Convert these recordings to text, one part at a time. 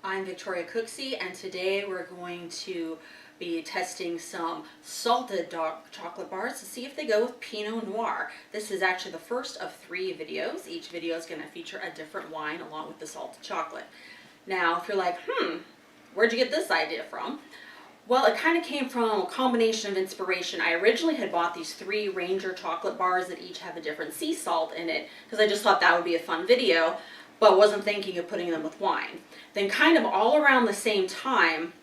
I'm Victoria Cooksey, and today we're going to be testing some salted dark chocolate bars to see if they go with Pinot Noir. This is actually the first of 3 videos. Each video is going to feature a different wine along with the salted chocolate. Now, if you're like, where'd you get this idea from? Well, it kind of came from a combination of inspiration. I originally had bought these 3 Ranger chocolate bars that each have a different sea salt in it because I just thought that would be a fun video, but wasn't thinking of putting them with wine. Then kind of all around the same time,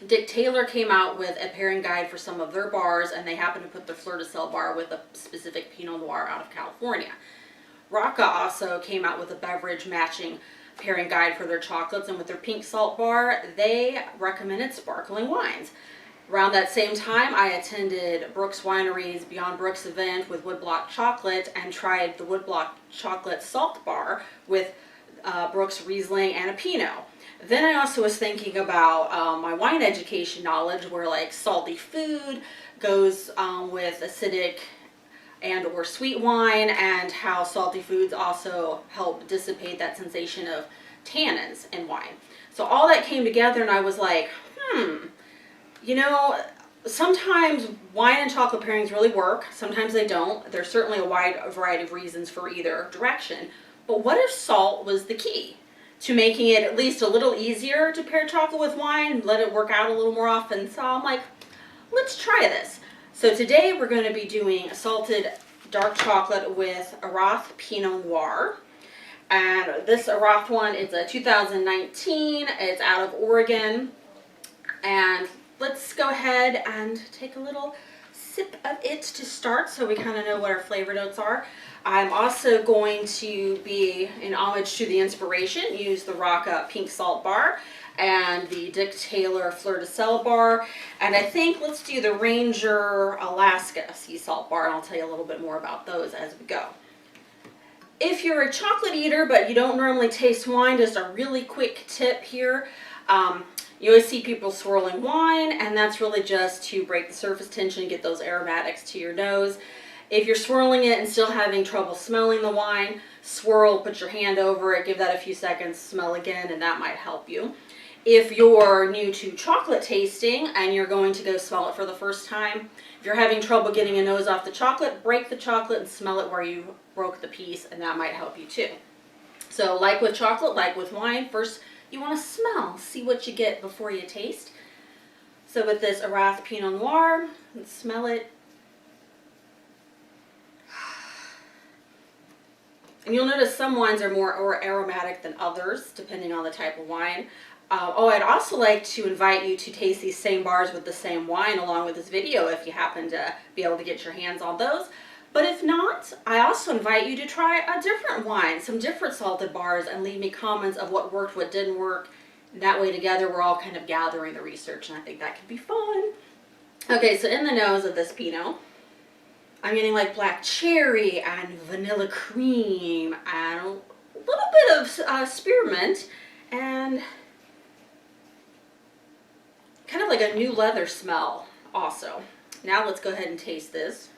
Dick Taylor came out with a pairing guide for some of their bars, and they happened to put their Fleur de Sel bar with a specific Pinot Noir out of California. Raaka also came out with a beverage matching pairing guide for their chocolates, and with their pink salt bar, they recommended sparkling wines. Around that same time, I attended Brooks Winery's Beyond Brooks event with Woodblock Chocolate and tried the Woodblock Chocolate salt bar with Brooks Riesling and a Pinot. Then I also was thinking about my wine education knowledge, where like salty food goes with acidic and or sweet wine, and how salty foods also help dissipate that sensation of tannins in wine. So all that came together, and I was like, you know, sometimes wine and chocolate pairings really work. Sometimes they don't. There's certainly a wide variety of reasons for either direction. But what if salt was the key to making it at least a little easier to pair chocolate with wine, let it work out a little more often? So I'm like, let's try this. So today we're going to be doing a salted dark chocolate with Erath Pinot Noir. And this Erath one is a 2019. It's out of Oregon. And let's go ahead and take a little sip of it to start so we kind of know what our flavor notes are. I'm also going to be, in homage to the inspiration, use the Raaka pink salt bar and the Dick Taylor Fleur de Sel bar. And I think let's do the Ranger Alaska sea salt bar, and I'll tell you a little bit more about those as we go. If you're a chocolate eater but you don't normally taste wine, just a really quick tip here. You always see people swirling wine, and that's really just to break the surface tension, get those aromatics to your nose. If you're swirling it and still having trouble smelling the wine, swirl, put your hand over it, give that a few seconds, smell again, and that might help you. If you're new to chocolate tasting and you're going to go smell it for the first time, if you're having trouble getting a nose off the chocolate, break the chocolate and smell it where you broke the piece, and that might help you too. So like with chocolate, like with wine, first you want to smell, see what you get before you taste. So with this Erath Pinot Noir, let's smell it. And you'll notice some wines are more aromatic than others, depending on the type of wine. I'd also like to invite you to taste these same bars with the same wine along with this video if you happen to be able to get your hands on those. But if not, I also invite you to try a different wine, some different salted bars, and leave me comments of what worked, what didn't work. And that way together we're all kind of gathering the research, and I think that could be fun. Okay, so in the nose of this Pinot, I'm getting like black cherry and vanilla cream and a little bit of spearmint and kind of like a new leather smell also. Now let's go ahead and taste this.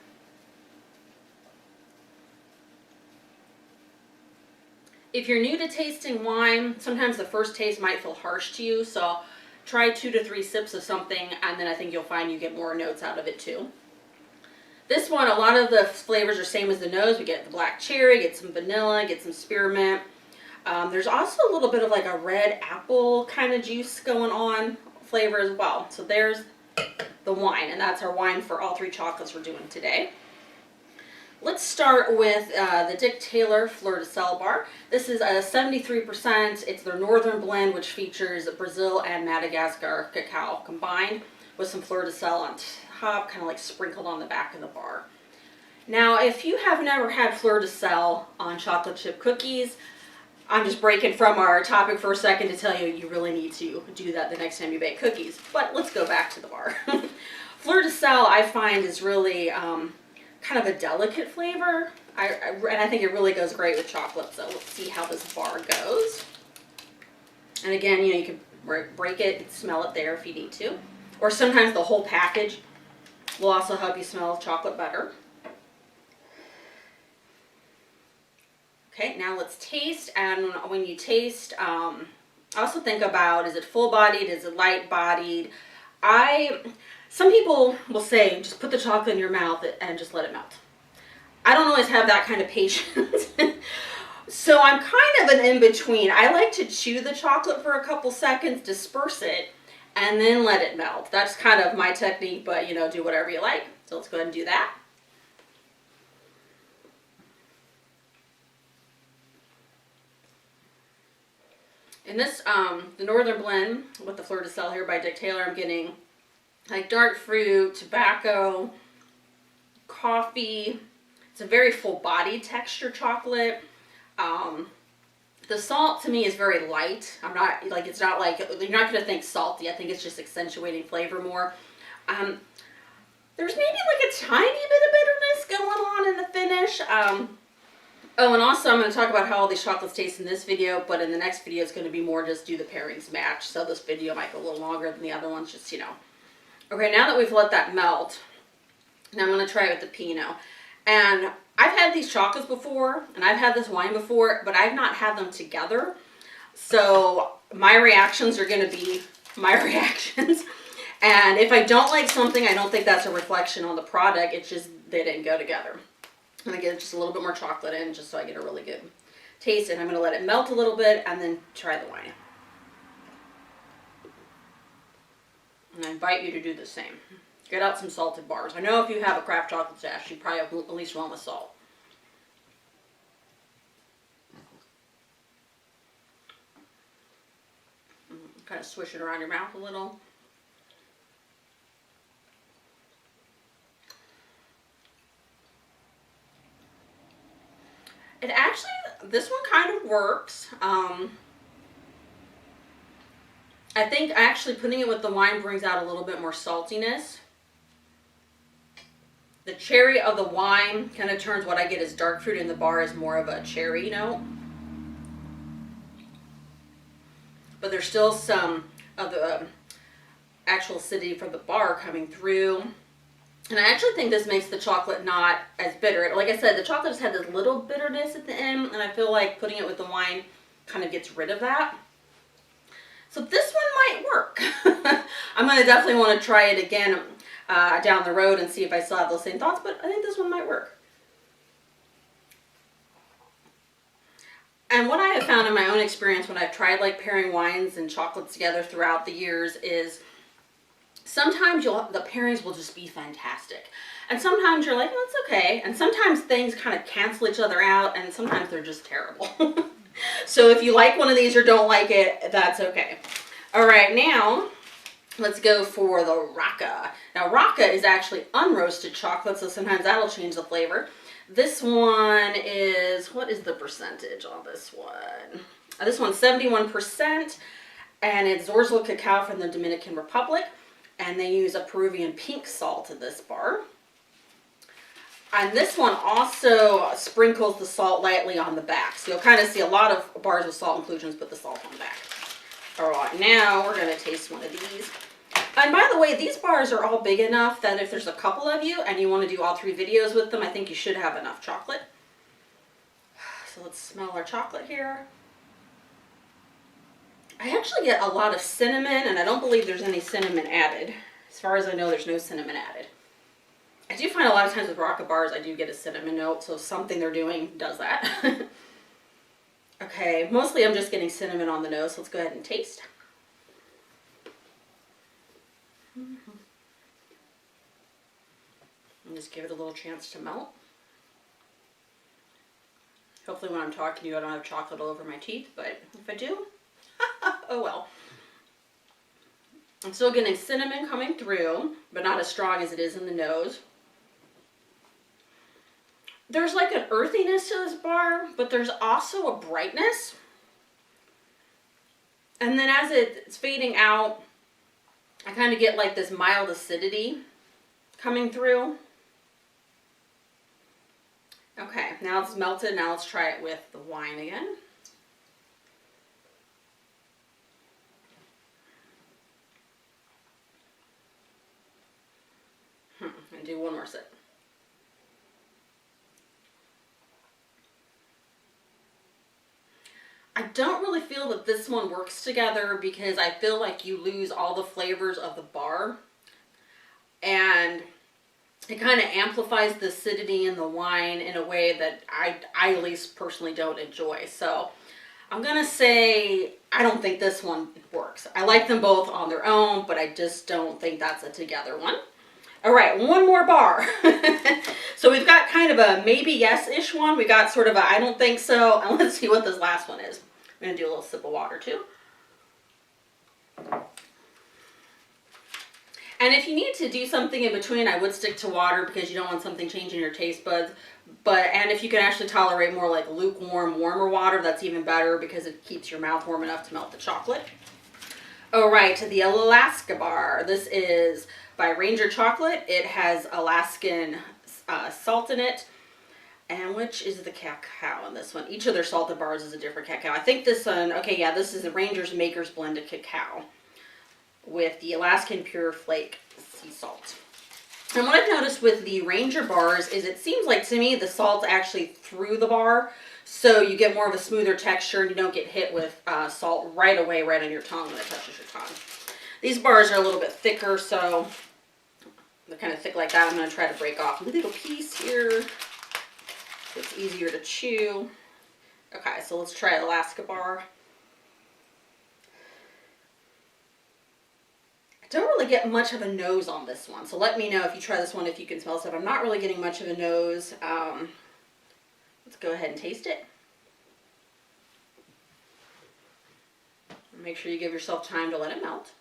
If you're new to tasting wine, sometimes the first taste might feel harsh to you, so try 2 to 3 sips of something, and then I think you'll find you get more notes out of it too. This one, a lot of the flavors are same as the nose. We get the black cherry, get some vanilla, get some spearmint. There's also a little bit of like a red apple kind of juice going on flavor as well. So there's the wine, and that's our wine for all 3 chocolates we're doing today. Let's start with the Dick Taylor Fleur de Sel bar. This is a 73%. It's their northern blend, which features Brazil and Madagascar cacao combined with some Fleur de Sel on top, kind of like sprinkled on the back of the bar. Now, if you have never had Fleur de Sel on chocolate chip cookies, I'm just breaking from our topic for a second to tell you you really need to do that the next time you bake cookies. But let's go back to the bar. Fleur de Sel, I find, is really kind of a delicate flavor, and I think it really goes great with chocolate. So let's see how this bar goes. And again, you know, you can break it and smell it there if you need to, or sometimes the whole package will also help you smell chocolate better. Okay, now let's taste, and when you taste, I also think about, is it full-bodied, is it light-bodied? Some people will say, just put the chocolate in your mouth and just let it melt. I don't always have that kind of patience. So I'm kind of an in-between. I like to chew the chocolate for a couple seconds, disperse it, and then let it melt. That's kind of my technique, but you know, do whatever you like. So let's go ahead and do that. In this, the Northern Blend with the Fleur de Sel here by Dick Taylor, I'm getting like dark fruit, tobacco, coffee. It's a very full-bodied texture chocolate. The salt to me is very light. I'm not like, it's not like, you're not going to think salty. I think it's just accentuating flavor more. There's maybe like a tiny bit of bitterness going on in the finish. Oh, and also I'm going to talk about how all these chocolates taste in this video, but in the next video it's going to be more just do the pairings match. So this video might go a little longer than the other ones, just, you know. Okay, now that we've let that melt, now I'm going to try it with the Pinot. And I've had these chocolates before, and I've had this wine before, but I've not had them together. So my reactions are going to be my reactions. And if I don't like something, I don't think that's a reflection on the product. It's just they didn't go together. I'm going to get just a little bit more chocolate in just so I get a really good taste. And I'm going to let it melt a little bit and then try the wine. And I invite you to do the same. Get out some salted bars. I know if you have a craft chocolate stash, you probably have at least one with salt. Kind of swish it around your mouth a little. It actually, this one kind of works. I think actually putting it with the wine brings out a little bit more saltiness. The cherry of the wine kind of turns what I get as dark fruit in the bar as more of a cherry note. But there's still some of the actual acidity from the bar coming through. And I actually think this makes the chocolate not as bitter. Like I said, the chocolate just had this little bitterness at the end, and I feel like putting it with the wine kind of gets rid of that. So this one might work. I'm going to definitely want to try it again down the road and see if I still have those same thoughts, but I think this one might work. And what I have found in my own experience when I've tried like pairing wines and chocolates together throughout the years is sometimes the pairings will just be fantastic. And sometimes you're like, oh, it's okay. And sometimes things kind of cancel each other out, and sometimes they're just terrible. So if you like one of these or don't like it, that's okay. All right, now let's go for the Raaka. Now Raaka is actually unroasted chocolate, so sometimes that'll change the flavor. This one is, what is the percentage on this one? This one's 71%, and it's Zorzal cacao from the Dominican Republic, and they use a Peruvian pink salt in this bar. And this one also sprinkles the salt lightly on the back. So you'll kind of see a lot of bars with salt inclusions put the salt on the back. All right, now we're going to taste one of these. And by the way, these bars are all big enough that if there's a couple of you and you want to do all 3 videos with them, I think you should have enough chocolate. So let's smell our chocolate here. I actually get a lot of cinnamon, and I don't believe there's any cinnamon added. As far as I know, there's no cinnamon added. I do find a lot of times with Raaka bars, I do get a cinnamon note, so something they're doing does that. Okay, mostly I'm just getting cinnamon on the nose, so let's go ahead and taste. And just give it a little chance to melt. Hopefully when I'm talking to you, I don't have chocolate all over my teeth, but if I do, oh well. I'm still getting cinnamon coming through, but not as strong as it is in the nose. There's like an earthiness to this bar, but there's also a brightness. And then as it's fading out, I kind of get like this mild acidity coming through. Okay, now it's melted. Now let's try it with the wine again. And do one more sip. I don't really feel that this one works together because I feel like you lose all the flavors of the bar. And it kind of amplifies the acidity in the wine in a way that I at least personally don't enjoy. So I'm going to say I don't think this one works. I like them both on their own, but I just don't think that's a together one. All right, one more bar. So we've got kind of a maybe yes-ish one. We got sort of a I don't think so. And let's see what this last one is. I'm going to do a little sip of water too. And if you need to do something in between, I would stick to water because you don't want something changing your taste buds. And if you can actually tolerate more like lukewarm, warmer water, that's even better because it keeps your mouth warm enough to melt the chocolate. All right, the Alaska bar. This is by Raaka Chocolate. It has Alaskan salt in it. And which is the cacao in this one? Each of their salted bars is a different cacao. I think this one, okay, yeah, this is the Ranger's Maker's Blended Cacao with the Alaskan Pure Flake sea salt. And what I've noticed with the Ranger bars is it seems like to me the salt's actually through the bar, so you get more of a smoother texture and you don't get hit with salt right away, right on your tongue when it touches your tongue. These bars are a little bit thicker, so they're kind of thick like that. I'm going to try to break off a little piece here so it's easier to chew. Okay, so let's try Alaska bar. Don't really get much of a nose on this one, so let me know if you try this one if you can smell stuff. I'm not really getting much of a nose. Let's go ahead and taste it. Make sure you give yourself time to let it melt.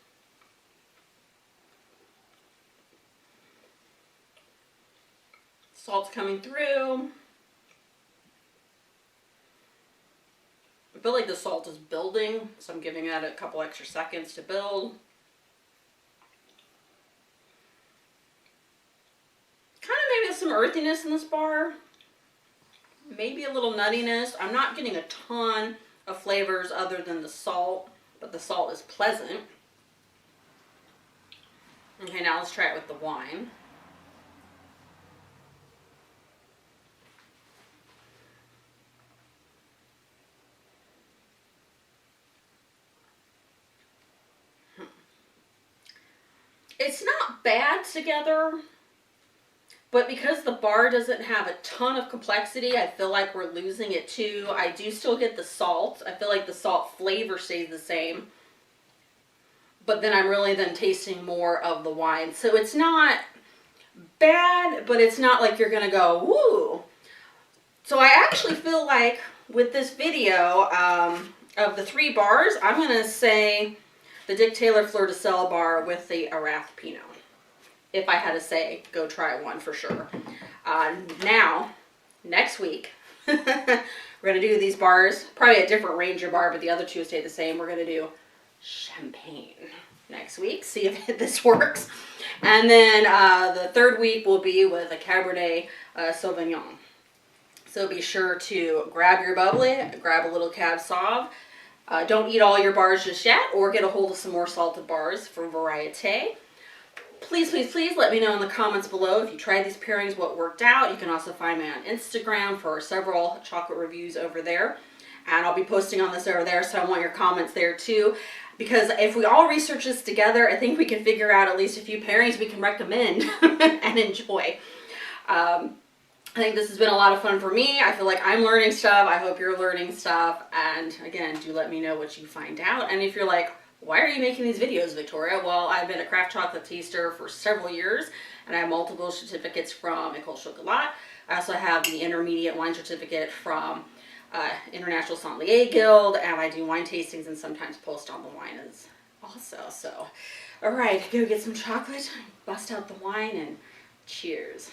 Salt's coming through. I feel like the salt is building, so I'm giving that a couple extra seconds to build. Some earthiness in this bar, maybe a little nuttiness. I'm not getting a ton of flavors other than the salt, but the salt is pleasant. Okay, now let's try it with the wine. It's not bad together. But because the bar doesn't have a ton of complexity, I feel like we're losing it too. I do still get the salt. I feel like the salt flavor stays the same. But then I'm really then tasting more of the wine. So it's not bad, but it's not like you're going to go, woo. So I actually feel like with this video of the 3 bars, I'm going to say the Dick Taylor Fleur de Sel bar with the Erath Pinot. If I had to say, go try one for sure. Now, next week, we're going to do these bars. Probably a different Ranger bar, but the other 2 stay the same. We're going to do champagne next week. See if this works. And then the 3rd week will be with a Cabernet Sauvignon. So be sure to grab your bubbly, grab a little Cab Sauv. Don't eat all your bars just yet, or get a hold of some more salted bars for variety. Please, please, please let me know in the comments below if you tried these pairings, what worked out. You can also find me on Instagram for several chocolate reviews over there. And I'll be posting on this over there, so I want your comments there too. Because if we all research this together, I think we can figure out at least a few pairings we can recommend and enjoy. I think this has been a lot of fun for me. I feel like I'm learning stuff. I hope you're learning stuff. And again, do let me know what you find out. And if you're like, why are you making these videos, Victoria? Well, I've been a craft chocolate taster for several years, and I have multiple certificates from École Chocolat. I also have the intermediate wine certificate from International Sommelier Guild, and I do wine tastings and sometimes post on the wine as also. So, all right, go get some chocolate, bust out the wine, and cheers.